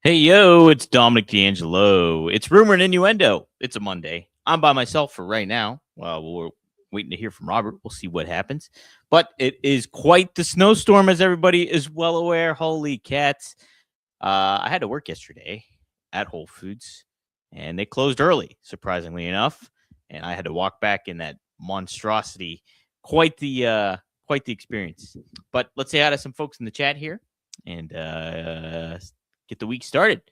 Hey, yo, it's Dominic D'Angelo. It's Rumor and Innuendo. It's a Monday. I'm by myself for right now. Well, we're waiting to hear from Robert. We'll see what happens. But it is quite the snowstorm, as everybody is well aware. Holy cats. I had to work yesterday at Whole Foods, and they closed early, surprisingly enough. And I had to walk back in that monstrosity. Quite the experience. But let's say hi to some folks in the chat here. And get the week started.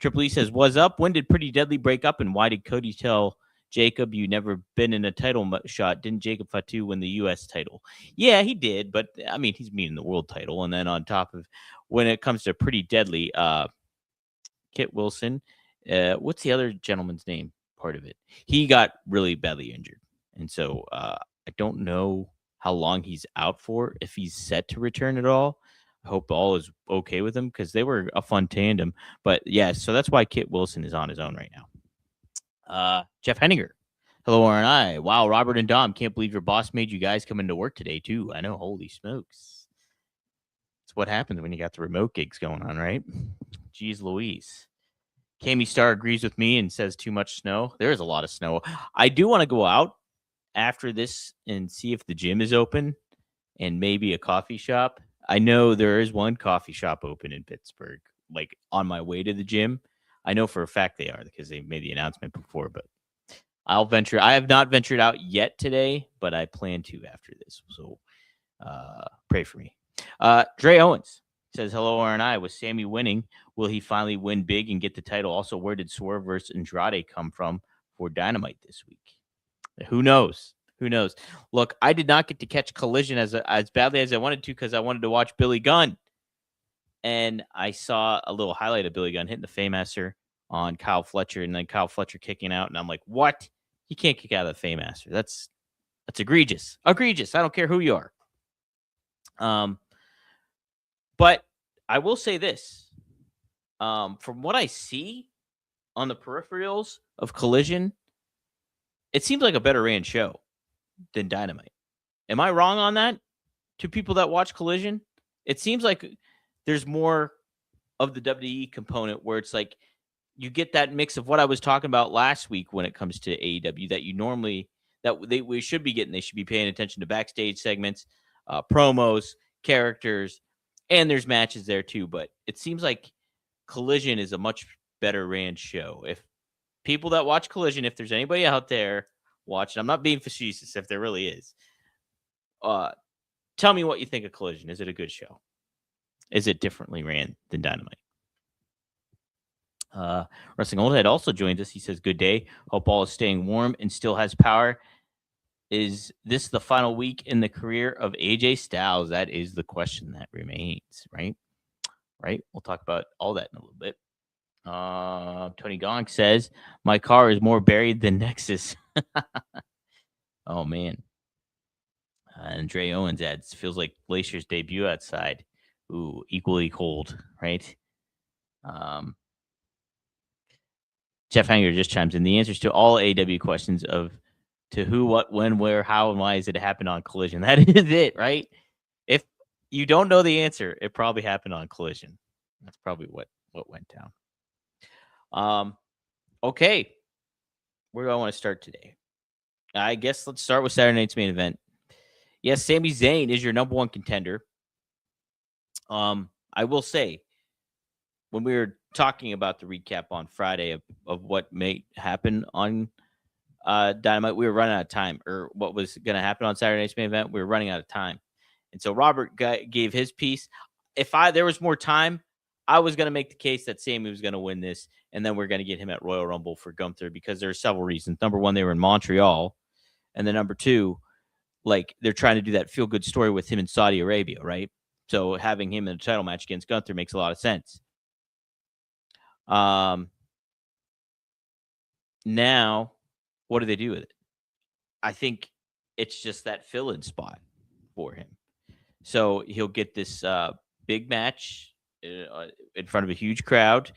Triple E says, "Was up? When did Pretty Deadly break up, and why did Cody tell Jacob you never been in a title shot? Didn't Jacob Fatu win the U.S. title? Yeah, he did, but I mean, he's meaning the world title. And then on top of, when it comes to Pretty Deadly, Kit Wilson, what's the other gentleman's name? Part of it, he got really badly injured, and so I don't know how long he's out for, if he's set to return at all. I hope all is okay with him because they were a fun tandem. But yeah, so that's why Kit Wilson is on his own right now. Jeff Henninger. Hello, RNI. Wow, Robert and Dom. Can't believe your boss made you guys come into work today, too. I know. Holy smokes. It's what happens when you got the remote gigs going on, right? Jeez Louise. Cami Star agrees with me and says too much snow. There is a lot of snow. I do want to go out after this and see if the gym is open and maybe a coffee shop. I know there is one coffee shop open in Pittsburgh, like on my way to the gym. I know for a fact they are because they made the announcement before, but I'll venture. I have not ventured out yet today, but I plan to after this. So pray for me. Dre Owens says, "Hello, RNI. With Sammy winning, will he finally win big and get the title? Also, where did Swerve versus Andrade come from for Dynamite this week? Who knows? Who knows? Look, I did not get to catch Collision as badly as I wanted to because I wanted to watch Billy Gunn. And I saw a little highlight of Billy Gunn hitting the Faymaster on Kyle Fletcher, and then Kyle Fletcher kicking out. And I'm like, what? He can't kick out of the Faymaster. That's egregious. Egregious. I don't care who you are. But I will say this. From what I see on the peripherals of Collision, it seems like a better ran show than Dynamite. Am I wrong on that? To people that watch Collision, it seems like there's more of the WWE component where it's like you get that mix of what I was talking about last week when it comes to AEW that you normally we should be getting. They should be paying attention to backstage segments, promos, characters, and there's matches there too. But it seems like Collision is a much better ran show. If people that watch Collision, if there's anybody out there watching, I'm not being facetious if there really is. Tell me what you think of Collision. Is it a good show? Is it differently ran than Dynamite? Wrestling Old Head also joins us. He says, "Good day. Hope all is staying warm and still has power. Is this the final week in the career of AJ Styles? That is the question that remains, right? Right. We'll talk about all that in a little bit." Tony Gong says, "My car is more buried than Nexus." Oh, man. And Dre Owens adds, "Feels like Glacier's debut outside. Ooh, equally cold, right?" Jeff Hanger just chimes in. "The answers to all AW questions of to who, what, when, where, how, and why is it happen on Collision." That is it, right? If you don't know the answer, it probably happened on Collision. That's probably what went down. Okay. Where do I want to start today? I guess let's start with Saturday night's main event. Yes, Sami Zayn is your number one contender. I will say, when we were talking about the recap on Friday of what may happen on Dynamite, we were running out of time, or what was going to happen on Saturday night's main event. We were running out of time. And so Robert gave his piece. If there was more time, I was going to make the case that Sami was going to win this, and then we're going to get him at Royal Rumble for Gunther because there are several reasons. Number one, they were in Montreal. And then number two, like they're trying to do that feel-good story with him in Saudi Arabia, right? So having him in a title match against Gunther makes a lot of sense. Now, what do they do with it? I think it's just that fill-in spot for him. So he'll get this big match in front of a huge crowd,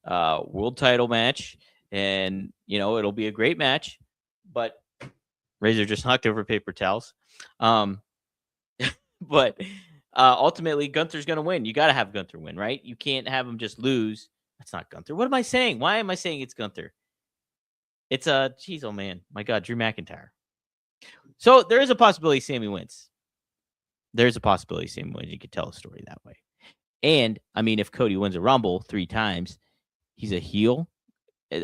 world title match, and it'll be a great match. But Razor just knocked over paper towels. But ultimately, Gunther's going to win. You got to have Gunther win, right? You can't have him just lose That's not Gunther. What am I saying? Why am I saying it's Gunther? It's geez, oh man, my God, Drew McIntyre. So there is a possibility Sammy wins. There's a possibility Sammy wins. You could tell a story that way. And I mean, if Cody wins a Rumble 3 times, he's a heel.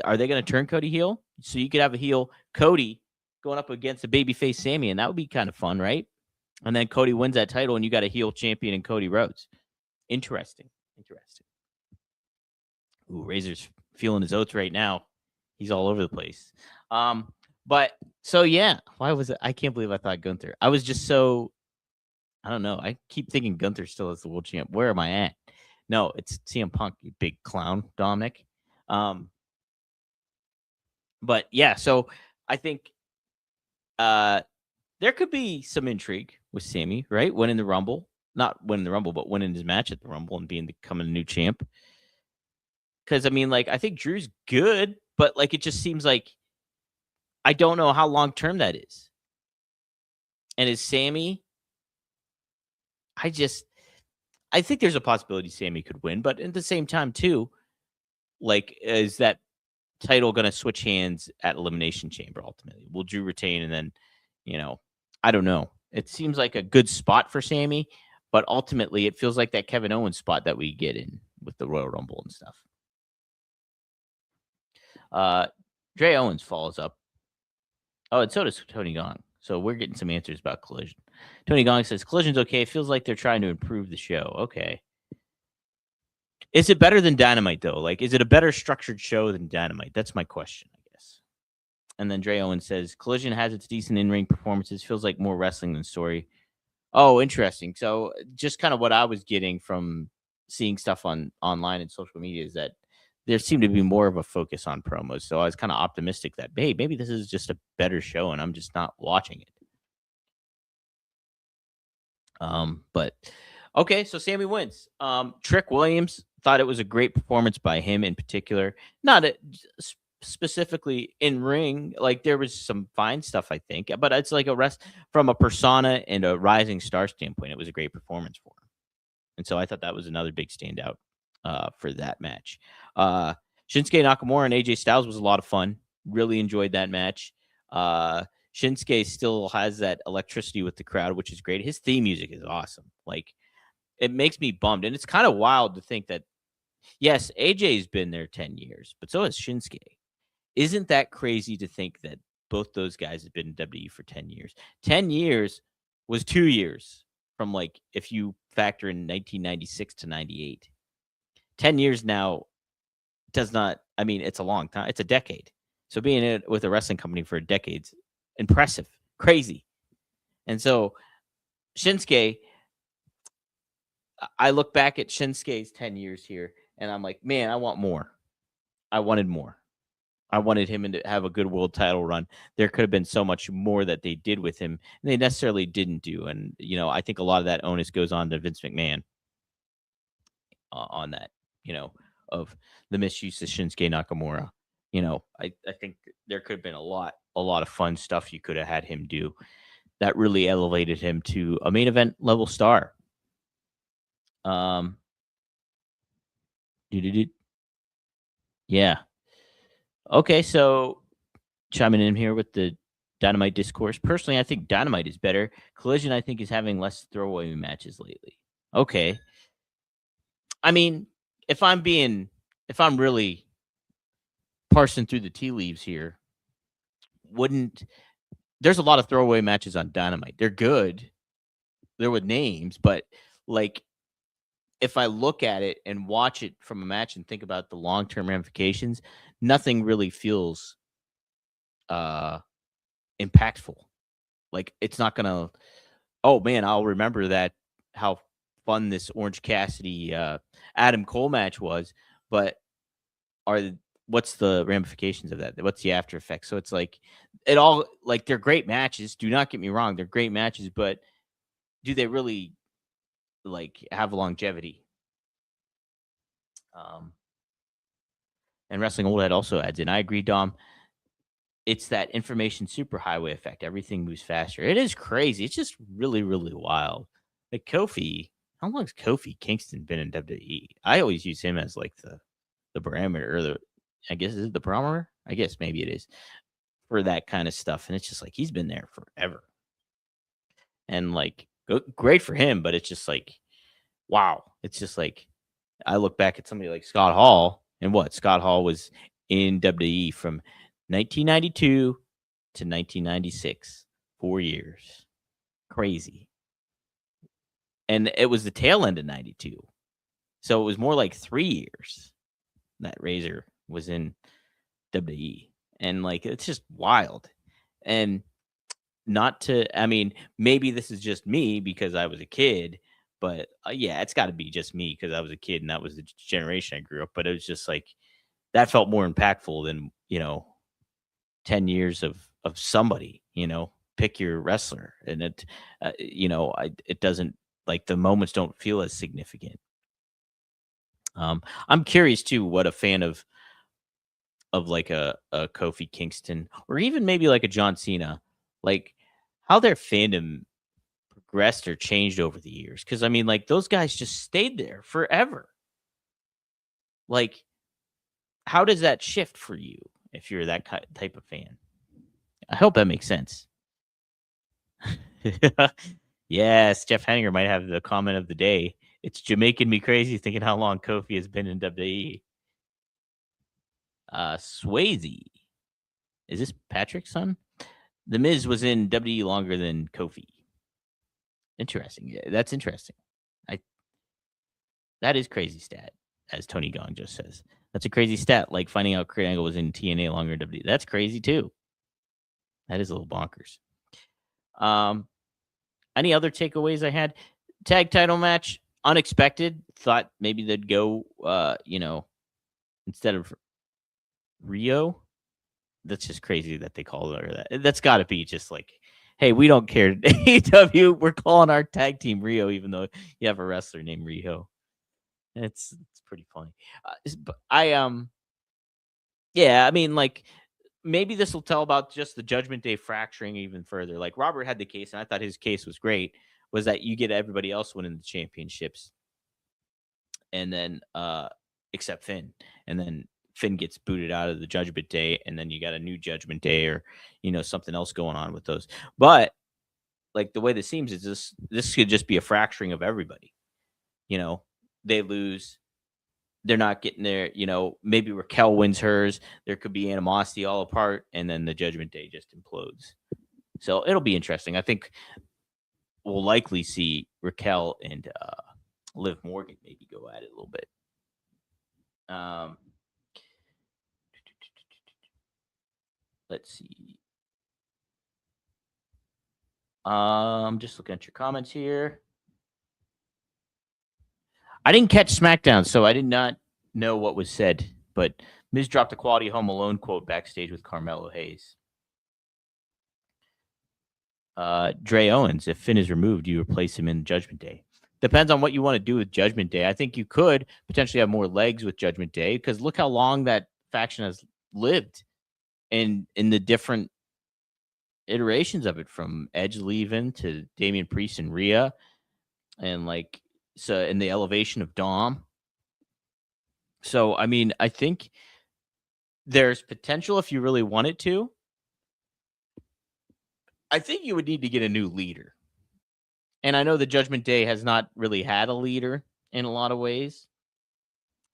Are they going to turn Cody heel? So you could have a heel Cody going up against a babyface Sammy, and that would be kind of fun, right? And then Cody wins that title, and you got a heel champion in Cody Rhodes. Interesting. Ooh, Razor's feeling his oats right now. He's all over the place. But so yeah, why was it? I can't believe I thought Gunther. I was just so, I don't know. I keep thinking Gunther still is the world champ. Where am I at? No, it's CM Punk, you big clown, Dominic. But yeah, so I think there could be some intrigue with Sammy, right? Winning the Rumble. Not winning the Rumble, but winning his match at the Rumble and becoming a new champ. Because, I mean, like, I think Drew's good, but, like, it just seems like I don't know how long-term that is. And is Sammy, I think there's a possibility Sammy could win, but at the same time, too, like, is that title going to switch hands at Elimination Chamber ultimately? Will Drew retain and then, I don't know. It seems like a good spot for Sammy, but ultimately it feels like that Kevin Owens spot that we get in with the Royal Rumble and stuff. Dre Owens follows up. Oh, and so does Tony Gong. So we're getting some answers about Collision. Tony Gong says Collision's okay. It feels like they're trying to improve the show. Okay. Is it better than Dynamite, though? Like, is it a better structured show than Dynamite? That's my question, I guess. And then Dre Owens says Collision has its decent in-ring performances. Feels like more wrestling than story. Oh, interesting. So just kind of what I was getting from seeing stuff online and social media is that there seemed to be more of a focus on promos. So I was kind of optimistic that, hey, maybe this is just a better show and I'm just not watching it. But okay, so Sammy wins. Trick Williams, thought it was a great performance by him in particular. Not specifically in ring, like there was some fine stuff, I think, but it's like from a persona and a rising star standpoint, it was a great performance for him. And so I thought that was another big standout for that match. Shinsuke Nakamura and AJ Styles was a lot of fun. Really enjoyed that match. Shinsuke still has that electricity with the crowd, which is great. His theme music is awesome. Like, it makes me bummed. And it's kind of wild to think that, yes, AJ's been there 10 years, but so has Shinsuke. Isn't that crazy to think that both those guys have been in WWE for 10 years? 10 years was 2 years from, like, if you factor in 1996 to 98. 10 years now does not, I mean, it's a long time. It's a decade. So being in it with a wrestling company for a decade's impressive, crazy. And so Shinsuke, I look back at Shinsuke's 10 years here and I'm like, man, I want more. I wanted more. I wanted him to have a good world title run. There could have been so much more that they did with him, and they necessarily didn't do. And, I think a lot of that onus goes on to Vince McMahon on that, of the misuse of Shinsuke Nakamura. I think there could have been a lot of fun stuff you could have had him do that really elevated him to a main event level star. Yeah. Okay, so chiming in here with the Dynamite discourse. Personally, I think Dynamite is better. Collision, I think, is having less throwaway matches lately. Okay. I mean, if I'm really parsing through the tea leaves here, there's a lot of throwaway matches on Dynamite. They're good. They're with names, but like, if I look at it and watch it from a match and think about the long-term ramifications, nothing really feels impactful. Like, it's not gonna, oh man, I'll remember that, how fun this Orange Cassidy Adam Cole match was, but what's the ramifications of that? What's the after effects? So it's like, they're great matches. Do not get me wrong, they're great matches, but do they really like have longevity? And Wrestling Old Head also adds in, I agree, Dom. It's that information superhighway effect. Everything moves faster. It is crazy. It's just really, really wild. Like Kofi, how long has Kofi Kingston been in WWE? I always use him as like the the parameter, or I guess is it the barometer? I guess maybe it is for that kind of stuff. And it's just like he's been there forever, and like great for him. But it's just like wow. It's just like I look back at somebody like Scott Hall, and what Scott Hall was in WWE from 1992 to 1996, 4 years, crazy. And it was the tail end of 92. So it was more like 3 years that Razor was in WWE. And like it's just wild. And not to I mean, maybe this is just me because I was a kid, but yeah, it's got to be just me because I was a kid and that was the generation I grew up, but it was just like that felt more impactful than, 10 years of somebody, pick your wrestler, and it doesn't, like, the moments don't feel as significant. I'm curious too what a fan of like a Kofi Kingston or even maybe like a John Cena, like how their fandom progressed or changed over the years. Cause I mean, like those guys just stayed there forever. Like, how does that shift for you if you're that type of fan? I hope that makes sense. Yes, Jeff Henninger might have the comment of the day. It's Jamaican me crazy thinking how long Kofi has been in WWE. Swayze. Is this Patrick's son? The Miz was in WWE longer than Kofi. Interesting. Yeah, that's interesting. I That is crazy stat, as Tony Gong just says. That's a crazy stat, like finding out Kurt Angle was in TNA longer than WWE. That's crazy too. That is a little bonkers. Um, any other takeaways I had? Tag title match, unexpected. Thought maybe they'd go, instead of Rio. That's just crazy that they call her that. That's got to be just like, hey, we don't care. AEW, we're calling our tag team Rio, even though you have a wrestler named Rio. It's pretty funny. Yeah, I mean, like maybe this will tell about just the Judgment Day fracturing even further. Like Robert had the case, and I thought his case was great. Was that you get everybody else winning the championships, and then except Finn, and then Finn gets booted out of the Judgment Day, and then you got a new Judgment Day, or something else going on with those. But like the way this seems is this could just be a fracturing of everybody. They lose. They're not getting there. Maybe Raquel wins hers. There could be animosity all apart, and then the Judgment Day just implodes. So it'll be interesting. I think we'll likely see Raquel and Liv Morgan maybe go at it a little bit. Let's see. I'm just looking at your comments here. I didn't catch SmackDown, so I did not know what was said, but Miz dropped a quality Home Alone quote backstage with Carmelo Hayes. Dre Owens, if Finn is removed, you replace him in Judgment Day. Depends on what you want to do with Judgment Day. I think you could potentially have more legs with Judgment Day because look how long that faction has lived in the different iterations of it, from Edge leaving to Damian Priest and Rhea, and like so in the elevation of Dom. So I mean, I think there's potential if you really wanted to. I think you would need to get a new leader. And I know the Judgment Day has not really had a leader in a lot of ways,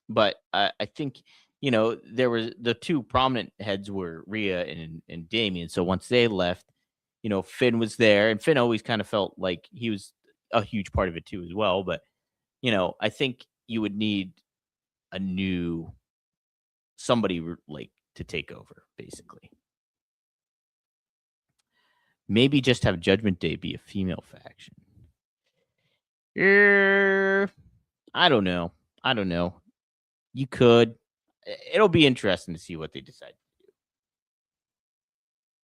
but I think there was the two prominent heads were Rhea and Damian. So once they left, Finn was there, and Finn always kind of felt like he was a huge part of it too as well. But I think you would need a new somebody like to take over, basically. Maybe just have Judgment Day be a female faction. I don't know. You could. It'll be interesting to see what they decide to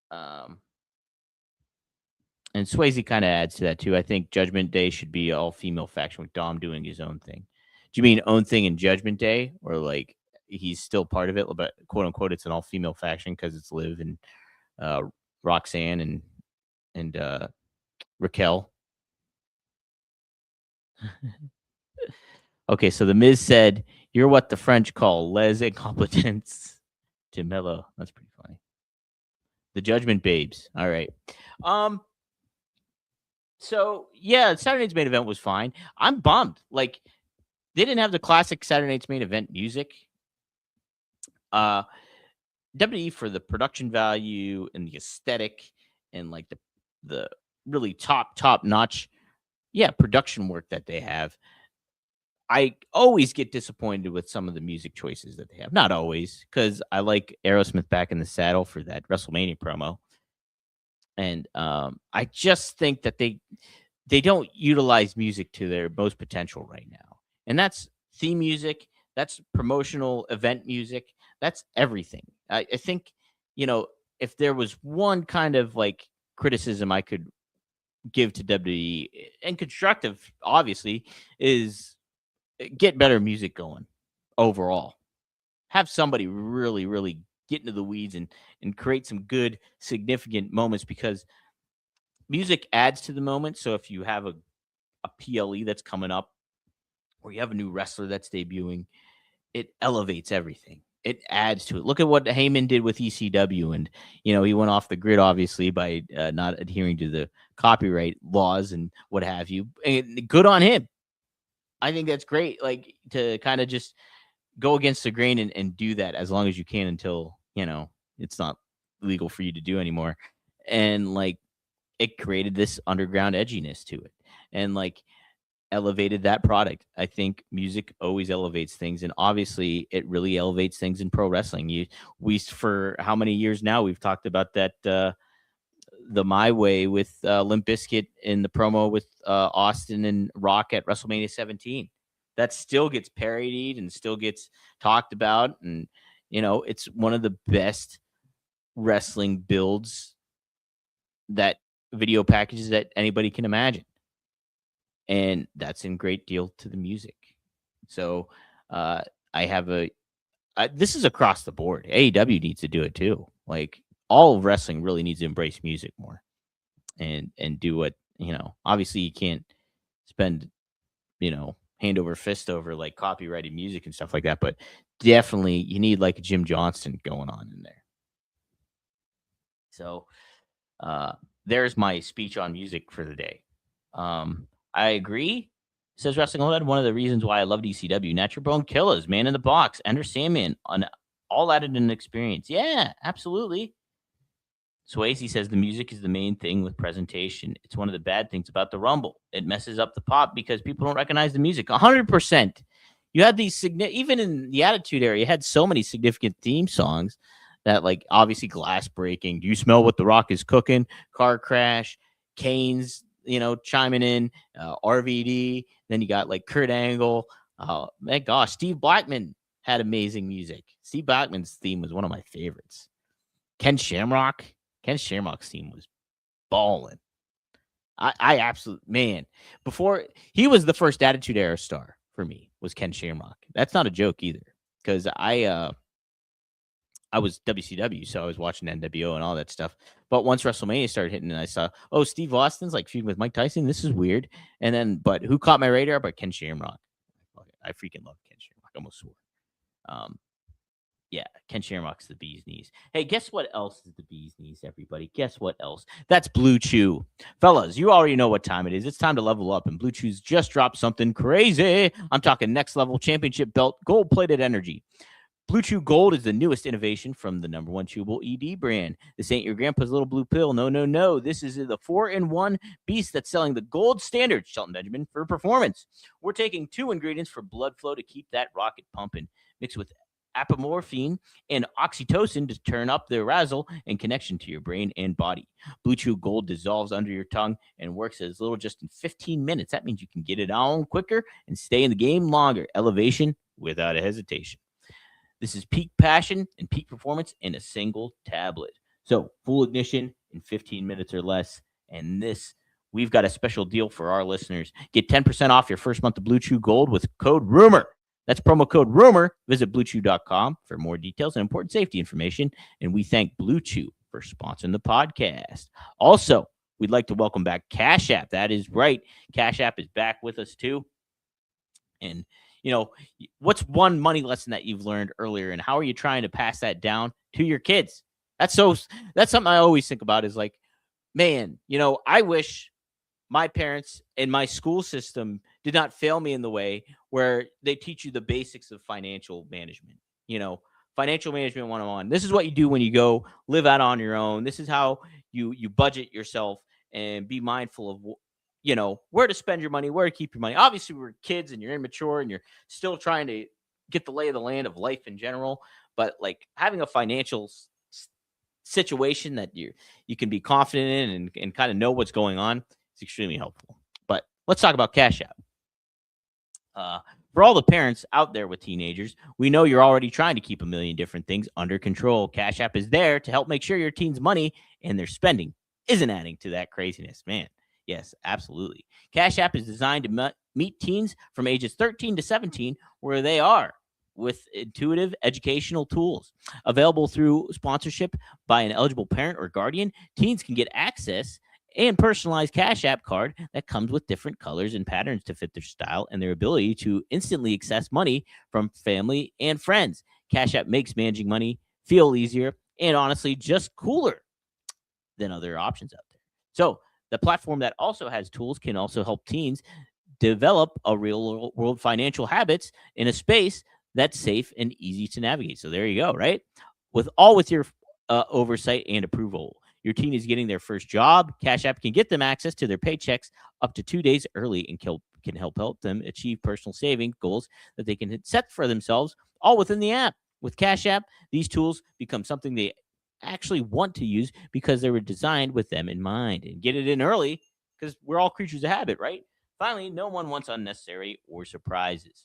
do. And Swayze kind of adds to that too. I think Judgment Day should be all female faction with Dom doing his own thing. Do you mean own thing in Judgment Day, or like he's still part of it, but quote unquote it's an all female faction because it's Liv and Roxanne and Raquel? Okay, so the Miz said You're what the French call les incompetents to mellow. That's pretty funny. The Judgment Babes. All right. So yeah, Saturday Night's Main Event was fine. I'm bummed. Like they didn't have the classic Saturday Night's Main Event music. WWE for the production value and the aesthetic and like the really top notch, production work that they have. I always get disappointed with some of the music choices that they have. Not always, because I like Aerosmith Back in the Saddle for that WrestleMania promo. And I just think that they don't utilize music to their most potential right now. And that's theme music, that's promotional event music, that's everything. I think, if there was one kind of like criticism I could give to WWE and constructive, obviously, is get better music going overall. Have somebody really, really get into the weeds and create some good, significant moments because music adds to the moment. So if you have a PLE that's coming up or you have a new wrestler that's debuting, it elevates everything. It adds to it. Look at what Heyman did with ECW. And, he went off the grid, obviously, by not adhering to the copyright laws and what have you. And good on him. I think that's great. Like to kind of just go against the grain and do that as long as you can until, it's not legal for you to do anymore. And like it created this underground edginess to it and like elevated that product. I think music always elevates things. And obviously it really elevates things in pro wrestling. We for how many years now we've talked about that, the My Way with Limp Bizkit in the promo with Austin and Rock at WrestleMania 17. That still gets parodied and still gets talked about. And, it's one of the best wrestling builds that video packages that anybody can imagine. And that's in great deal to the music. So I have this is across the board. AEW needs to do it too. Like all of wrestling really needs to embrace music more and do what, obviously you can't spend, hand over fist over like copyrighted music and stuff like that. But definitely you need like a Jim Johnston going on in there. So there's my speech on music for the day. I agree, says Wrestling Hood. One of the reasons why I love ECW, Natural Bone Killers, Man in the Box, Enter Sandman, all added an experience. Yeah, absolutely. Swayze says the music is the main thing with presentation. It's one of the bad things about the Rumble. It messes up the pop because people don't recognize the music. 100%. You had these even in the Attitude Era, you had so many significant theme songs that, like, obviously Glass Breaking, Do You Smell What the Rock is Cooking, Car Crash, Kane's, chiming in, RVD. Then you got like Kurt Angle. My gosh, Steve Blackman had amazing music. Steve Blackman's theme was one of my favorites. Ken Shamrock's theme was balling. I absolutely, man, before he was the first Attitude Era star for me was Ken Shamrock. That's not a joke either, because I was WCW, so I was watching NWO and all that stuff. But once WrestleMania started hitting, and I saw, Steve Austin's like feuding with Mike Tyson. This is weird. And then, but who caught my radar? But Ken Shamrock. I freaking love Ken Shamrock. I almost swore. Yeah, Ken Shamrock's the bee's knees. Hey, guess what else is the bee's knees, everybody? Guess what else? That's Blue Chew. Fellas, you already know what time it is. It's time to level up, and Blue Chew's just dropped something crazy. I'm talking next level championship belt, gold-plated energy. Blue Chew Gold is the newest innovation from the #1 chewable ED brand. This ain't your grandpa's little blue pill. No. This is the 4-in-1 beast that's selling the gold standard, Shelton Benjamin, for performance. We're taking 2 ingredients for blood flow to keep that rocket pumping, mixed with apomorphine and oxytocin to turn up the arousal and connection to your brain and body. Blue Chew Gold dissolves under your tongue and works as little just in 15 minutes. That means you can get it on quicker and stay in the game longer. Elevation without a hesitation. This is peak passion and peak performance in a single tablet. So full ignition in 15 minutes or less. And we've got a special deal for our listeners. Get 10% off your first month of Blue Chew Gold with code RUMOR. That's promo code RUMOR. Visit BlueChew.com for more details and important safety information. And we thank Blue Chew for sponsoring the podcast. Also, we'd like to welcome back Cash App. That is right. Cash App is back with us too. And what's one money lesson that you've learned earlier, and how are you trying to pass that down to your kids? That's something I always think about is like, man, I wish my parents and my school system did not fail me in the way where they teach you the basics of financial management. Financial management 101. This is what you do when you go live out on your own. This is how you budget yourself and be mindful of where to spend your money, where to keep your money. Obviously, we're kids and you're immature and you're still trying to get the lay of the land of life in general. But like having a financial situation that you can be confident in and kind of know what's going on is extremely helpful. But let's talk about Cash App. For all the parents out there with teenagers, we know you're already trying to keep a million different things under control. Cash App is there to help make sure your teens' money and their spending isn't adding to that craziness, man. Yes, absolutely. Cash App is designed to meet teens from ages 13 to 17 where they are, with intuitive educational tools. Available through sponsorship by an eligible parent or guardian, teens can get access and personalized Cash App card that comes with different colors and patterns to fit their style and their ability to instantly access money from family and friends. Cash App makes managing money feel easier and honestly just cooler than other options out there. So the platform that also has tools can also help teens develop a real world financial habits in a space that's safe and easy to navigate. So there you go, right? With your oversight and approval. Your teen is getting their first job. Cash App can get them access to their paychecks up to 2 days early and can help them achieve personal saving goals that they can set for themselves, all within the app. With Cash App, these tools become something they actually want to use because they were designed with them in mind. And get it in early because we're all creatures of habit, right? Finally, no one wants unnecessary or surprises.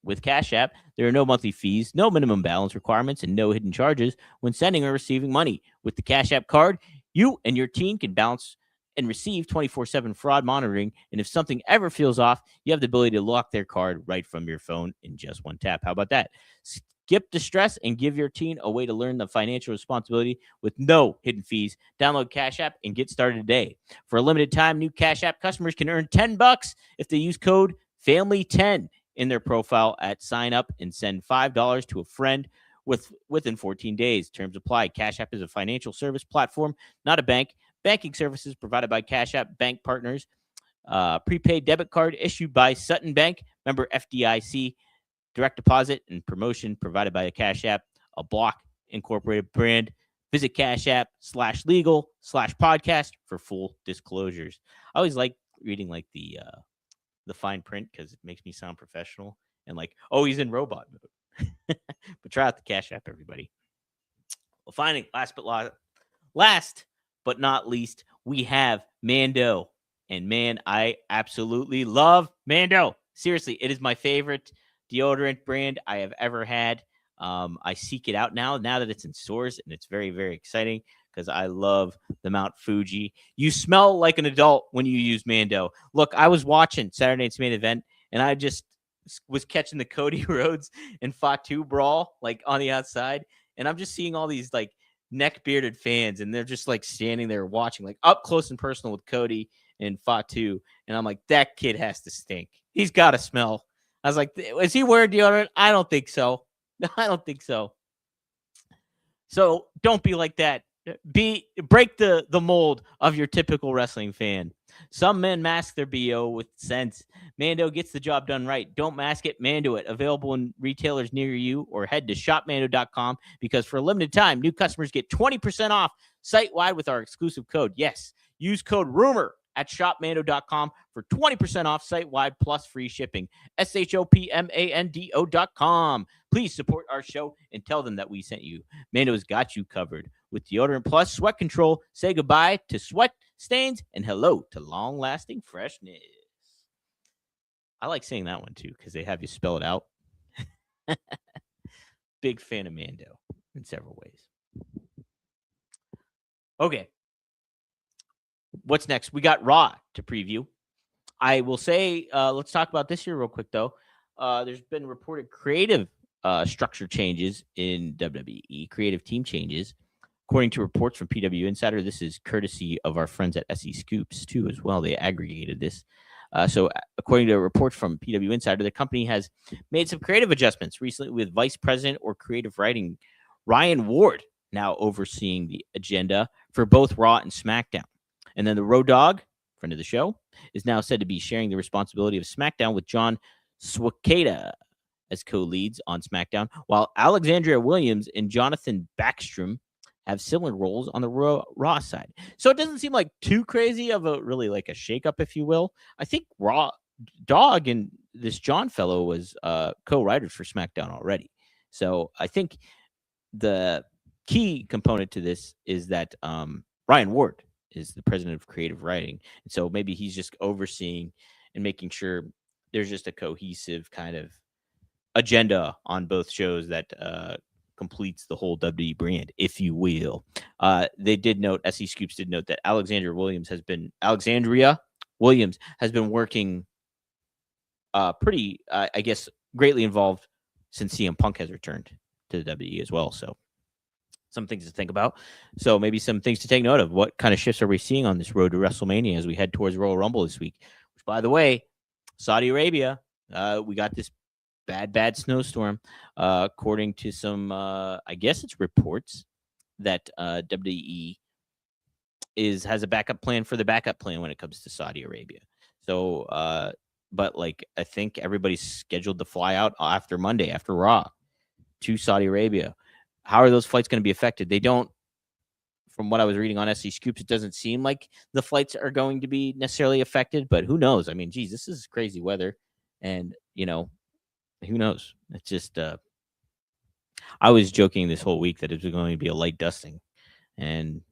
With Cash App, there are no monthly fees, no minimum balance requirements, and no hidden charges when sending or receiving money. With the Cash App card, you and your teen can bounce and receive 24/7 fraud monitoring. And if something ever feels off, you have the ability to lock their card right from your phone in just one tap. How about that? Skip the stress and give your teen a way to learn the financial responsibility with no hidden fees. Download Cash App and get started today. For a limited time, new Cash App customers can earn $10 if they use code FAMILY10 in their profile at sign up and send $5 to a friend within 14 days. Terms apply. Cash App is a financial service platform, not a bank. Banking services provided by Cash App bank partners. Prepaid debit card issued by Sutton Bank. Member FDIC. Direct deposit and promotion provided by the Cash App, a Block Incorporated brand. Visit Cash App /legal/podcast for full disclosures. I always like reading like the fine print because it makes me sound professional and like, oh, he's in robot mode. But try out the Cash App, everybody. Well, finally, last but not least, we have Mando. And man, I absolutely love Mando. Seriously, it is my favorite deodorant brand I have ever had. I seek it out now that it's in stores, and it's very, very exciting because I love the Mount Fuji. You smell like an adult when you use Mando. Look, I was watching Saturday Night's Main Event, and I just was catching the Cody Rhodes and Fatu brawl like on the outside, and I'm just seeing all these like neck bearded fans, and they're just like standing there watching like up close and personal with Cody and Fatu, and I'm like, that kid has to stink. He's got to smell. I was like, is he wearing deodorant? I don't think so. I don't think so. So don't be like that. Break the mold of your typical wrestling fan. Some men mask their BO with sense. Mando gets the job done right. Don't mask it, Mando it. Available in retailers near you, or head to shopmando.com because for a limited time, new customers get 20% off site-wide with our exclusive code. Yes, use code RUMOR at shopmando.com for 20% off site-wide plus free shipping. shopmando.com. Please support our show and tell them that we sent you. Mando's got you covered with deodorant plus sweat control. Say goodbye to sweat stains and hello to long-lasting freshness. I like saying that one too because they have you spell it out. Big fan of Mando in several ways. Okay. What's next? We got Raw to preview. I will say, let's talk about this here real quick, though. There's been reported creative structure changes in WWE, creative team changes. According to reports from PW Insider, this is courtesy of our friends at SE Scoops, too, as well. They aggregated this. So, according to a report from PW Insider, the company has made some creative adjustments recently, with Vice President or Creative Writing Ryan Ward now overseeing the agenda for both Raw and SmackDown. And then the Road Dogg, friend of the show, is now said to be sharing the responsibility of SmackDown with John Swakeda as co-leads on SmackDown, while Alexandria Williams and Jonathan Backstrom have similar roles on the Raw side. So it doesn't seem like too crazy of a really like a shakeup, if you will. I think Raw Dog and this John fellow was co-writers for SmackDown already. So I think the key component to this is that Ryan Ward is the president of creative writing. And so maybe he's just overseeing and making sure there's just a cohesive kind of agenda on both shows that completes the whole WWE brand, if you will. They did note, SE Scoops did note that Alexandria Williams has been working pretty, I guess, greatly involved since CM Punk has returned to the WWE as well. So some things to think about. So maybe some things to take note of. What kind of shifts are we seeing on this road to WrestleMania as we head towards Royal Rumble this week? Which, by the way, Saudi Arabia, we got this bad snowstorm. According to some, I guess it's reports that WWE has a backup plan for the backup plan when it comes to Saudi Arabia. So, but like I think everybody's scheduled to fly out after Monday, after Raw, to Saudi Arabia. How are those flights going to be affected? They don't, from what I was reading on SC Scoops, it doesn't seem like the flights are going to be necessarily affected, but who knows? I mean, geez, this is crazy weather, and you know, who knows? It's just, I was joking this whole week that it was going to be a light dusting, and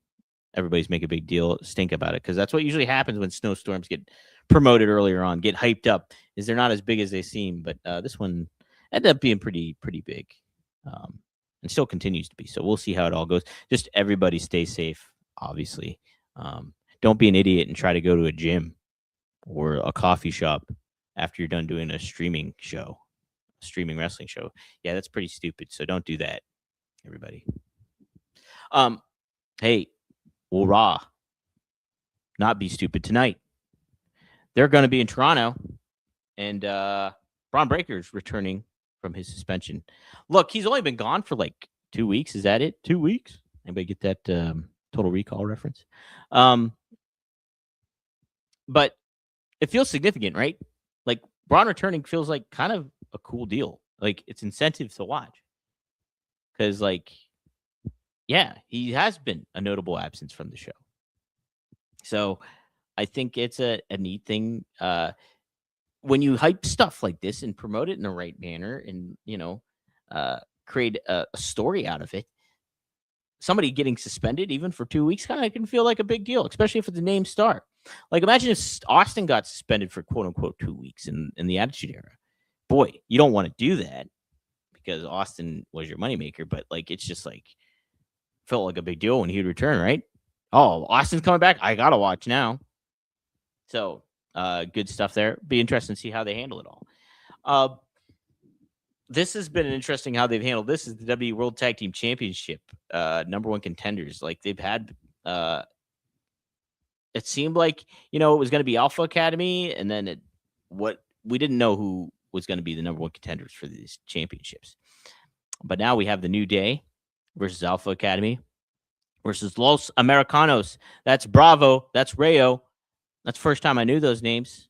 everybody's making a big deal, stink about it, because that's what usually happens when snowstorms get promoted earlier on, get hyped up, is they're not as big as they seem. But this one ended up being pretty big, and still continues to be. So we'll see how it all goes. Just everybody stay safe, obviously. Don't be an idiot and try to go to a gym or a coffee shop after you're done doing a streaming wrestling show. Yeah, that's pretty stupid. So don't do that, everybody. Hey, will Raw not be stupid tonight? They're going to be in Toronto, and Braun Breaker's returning from his suspension. Look, he's only been gone for like 2 weeks. Is that it? 2 weeks? Anybody get that Total Recall reference? But it feels significant, right? Like Braun returning feels like kind of a cool deal. Like it's incentive to watch. Because like, yeah, he has been a notable absence from the show. So I think it's a neat thing. When you hype stuff like this and promote it in the right manner and, you know, create a story out of it, somebody getting suspended even for 2 weeks kind of can feel like a big deal, especially if it's a named star. Like imagine if Austin got suspended for quote unquote 2 weeks in the Attitude Era. Boy, you don't want to do that because Austin was your moneymaker, but like it's just like felt like a big deal when he'd return, right? Oh, Austin's coming back. I gotta watch now. So good stuff there. Be interesting to see how they handle it all. This has been interesting how they've handled this. Is the WWE World Tag Team Championship number one contenders? Like they've had, it seemed like it was going to be Alpha Academy, and then we didn't know who was going to be the number one contenders for these championships. But now we have the New Day versus Alpha Academy versus Los Americanos. That's Bravo. That's Rayo. That's the first time I knew those names,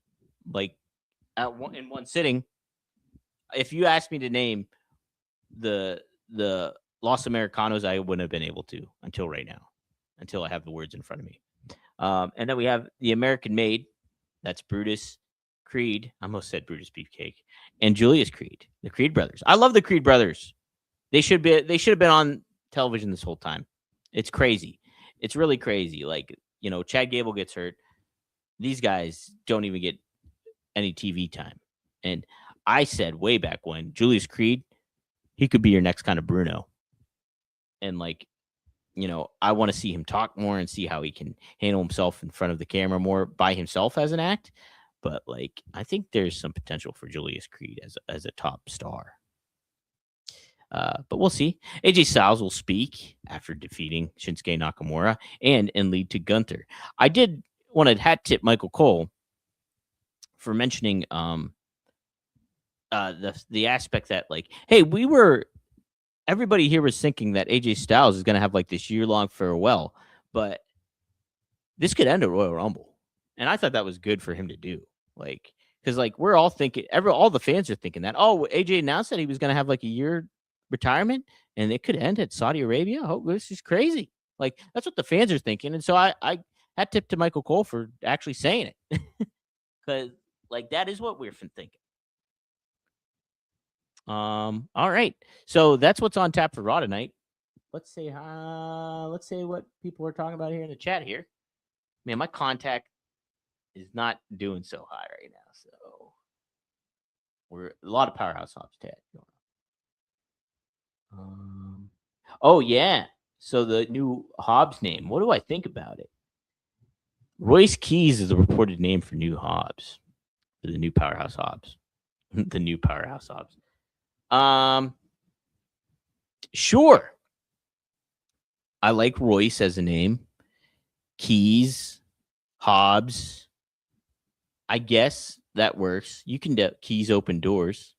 like in one sitting. If you asked me to name the Los Americanos, I wouldn't have been able to until right now, until I have the words in front of me. And then we have the American Made. That's Brutus, Creed. I almost said Brutus Beefcake, and Julius Creed, the Creed brothers. I love the Creed brothers. They should have been on television this whole time. It's crazy. It's really crazy. Like Chad Gable gets hurt. These guys don't even get any TV time. And I said way back when, Julius Creed, he could be your next kind of Bruno. And I want to see him talk more and see how he can handle himself in front of the camera more by himself as an act. But I think there's some potential for Julius Creed as a top star. But we'll see. AJ Styles will speak after defeating Shinsuke Nakamura and lead to Gunther. I did want to hat tip Michael Cole for mentioning the aspect that like, hey, everybody here was thinking that AJ Styles is going to have like this year-long farewell, but this could end a Royal Rumble. And I thought that was good for him to do. Like, because like we're all thinking, all the fans are thinking that, oh, AJ announced that he was going to have like a year retirement and it could end at Saudi Arabia. Oh, this is crazy. Like, that's what the fans are thinking. And so I hat tip to Michael Cole for actually saying it. Because like that is what we're thinking. All right. So that's what's on tap for Raw tonight. Let's say what people are talking about here in the chat here. Man, my contact is not doing so high right now. So we're a lot of powerhouse hops chat going on. Oh yeah. So the new Hobbs name. What do I think about it? Royce Keys is the reported name for new Hobbs. For the new powerhouse Hobbs. The new powerhouse Hobbs. Sure. I like Royce as a name. Keys, Hobbs. I guess that works. You can do Keys open doors.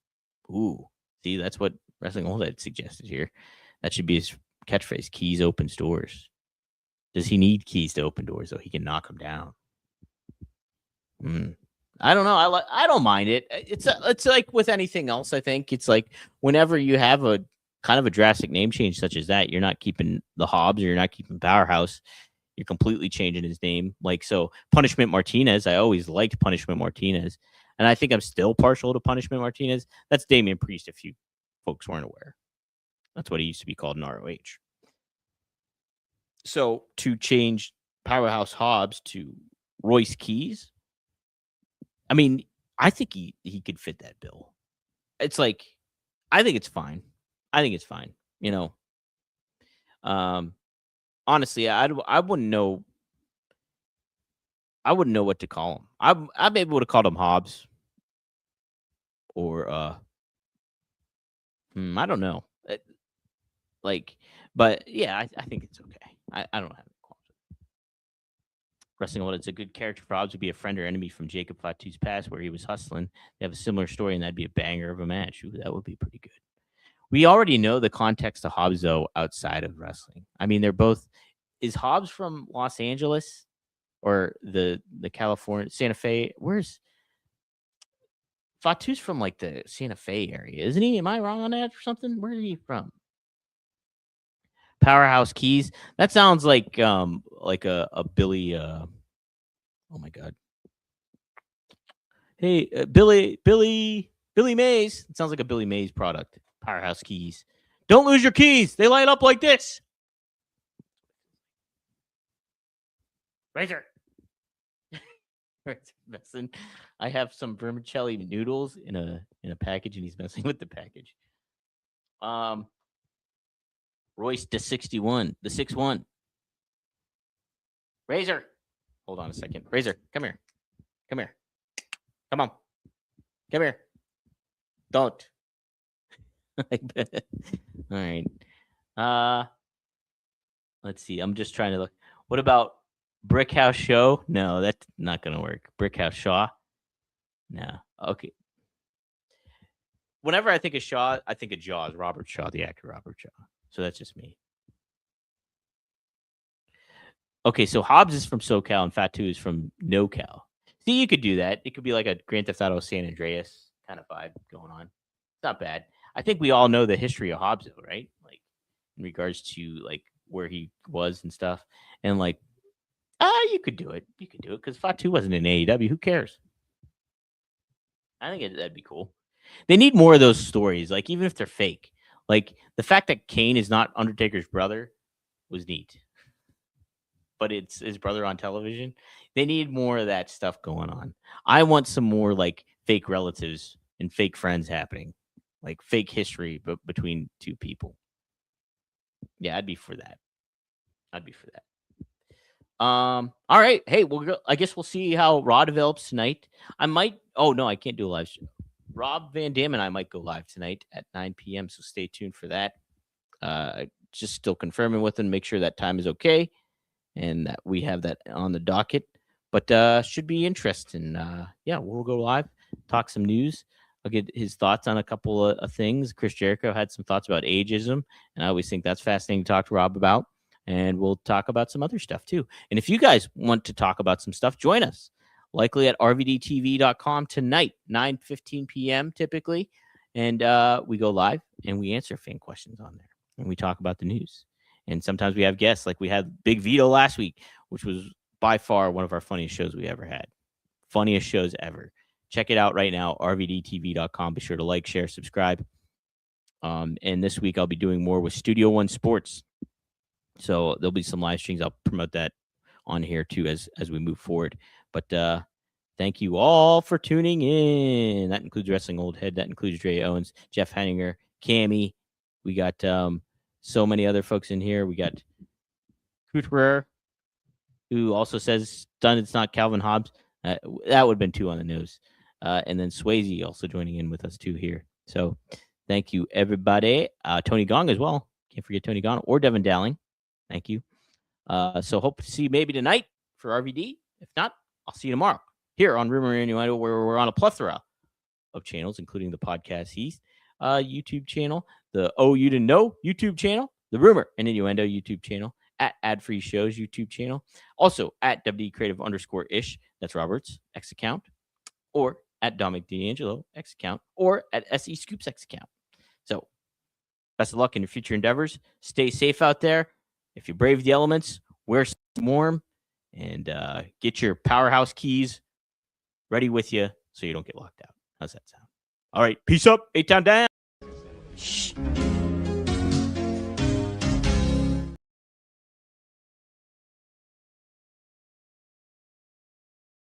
Ooh, see, that's what Wrestling Old Head suggested here. That should be his catchphrase. Keys opens doors. Does he need keys to open doors so he can knock them down? I don't know. I don't mind it. It's like with anything else. I think it's like whenever you have a kind of a drastic name change such as that, you're not keeping the Hobbs or you're not keeping Powerhouse. You're completely changing his name. Like, so Punishment Martinez, I always liked Punishment Martinez. And I think I'm still partial to Punishment Martinez. That's Damian Priest, if you folks weren't aware. That's what he used to be called in ROH. So to change Powerhouse Hobbs to Royce Keys, I mean, I think he could fit that bill. It's like, I think it's fine. You know, honestly, I wouldn't know. I wouldn't know what to call him. I maybe would have called him Hobbs, or I don't know. But yeah, I think it's okay. I don't have any qualms. Wrestling World, it's a good character for Hobbs to be a friend or enemy from Jacob Fatu's past, where he was hustling. They have a similar story, and that'd be a banger of a match. Ooh, that would be pretty good. We already know the context of Hobbs, though, outside of wrestling. I mean, they're both. Is Hobbs from Los Angeles or the California Santa Fe? Where's Fatu's from? Like the Santa Fe area, isn't he? Am I wrong on that or something? Where is he from? Powerhouse Keys. That sounds like a Billy. Oh my God. Hey, Billy Mays. It sounds like a Billy Mays product. Powerhouse Keys. Don't lose your keys. They light up like this. Razor. Messing. I have some vermicelli noodles in a package, and he's messing with the package. Royce the 61, the 6'1". Razor. Hold on a second. Razor, come here. Come here. Come on. Come here. Don't. All right. Let's see. I'm just trying to look. What about Brick House Show? No, that's not going to work. Brick House Shaw? No. Okay. Whenever I think of Shaw, I think of Jaws. Robert Shaw, the actor Robert Shaw. So that's just me. Okay, so Hobbs is from SoCal and Fatu is from NoCal. See, you could do that. It could be like a Grand Theft Auto San Andreas kind of vibe going on. It's not bad. I think we all know the history of Hobbs, though, right? Like in regards to like where he was and stuff. And like, you could do it. You could do it because Fatu wasn't in AEW. Who cares? I think that'd be cool. They need more of those stories, like even if they're fake. Like the fact that Kane is not Undertaker's brother was neat. But it's his brother on television. They need more of that stuff going on. I want some more like fake relatives and fake friends happening, like fake history between two people. Yeah, I'd be for that. All right. Hey, I guess we'll see how Raw develops tonight. I might. Oh no, I can't do a live show. Rob Van Dam and I might go live tonight at 9 p.m. So stay tuned for that. Just still confirming with him, make sure that time is okay. And that we have that on the docket. But should be interesting. Yeah, we'll go live, talk some news. I'll get his thoughts on a couple of things. Chris Jericho had some thoughts about ageism, and I always think that's fascinating to talk to Rob about. And we'll talk about some other stuff too. And if you guys want to talk about some stuff, join us. Likely at rvdtv.com tonight, 9:15 p.m. typically. And we go live and we answer fan questions on there. And we talk about the news. And sometimes we have guests, like we had Big Vito last week, which was by far one of our funniest shows we ever had. Funniest shows ever. Check it out right now, rvdtv.com. Be sure to like, share, subscribe. And this week I'll be doing more with Studio One Sports. So there'll be some live streams. I'll promote that on here too as we move forward. But thank you all for tuning in. That includes Wrestling Old Head. That includes Dre Owens, Jeff Henninger, Cammy. We got so many other folks in here. We got Kuterer, who also says done. It's not Calvin Hobbs. That would have been 2 on the nose. And then Swayze also joining in with us too here. So thank you, everybody. Tony Gong as well. Can't forget Tony Gong or Devin Dowling. Thank you. So hope to see you maybe tonight for RVD. If not, I'll see you tomorrow here on Rumor and Innuendo, where we're on a plethora of channels, including the Podcast East YouTube channel, the Oh You Didn't Know YouTube channel, the Rumor and Innuendo YouTube channel, at Ad Free Shows YouTube channel, also at WD Creative_ish. That's Robert's X account, or at Dominic D'Angelo X account, or at SE Scoops X account. So best of luck in your future endeavors. Stay safe out there. If you brave the elements, wear some warm, and get your powerhouse keys ready with you so you don't get locked out. How's that sound? All right, peace up. 8 Town down. Shh.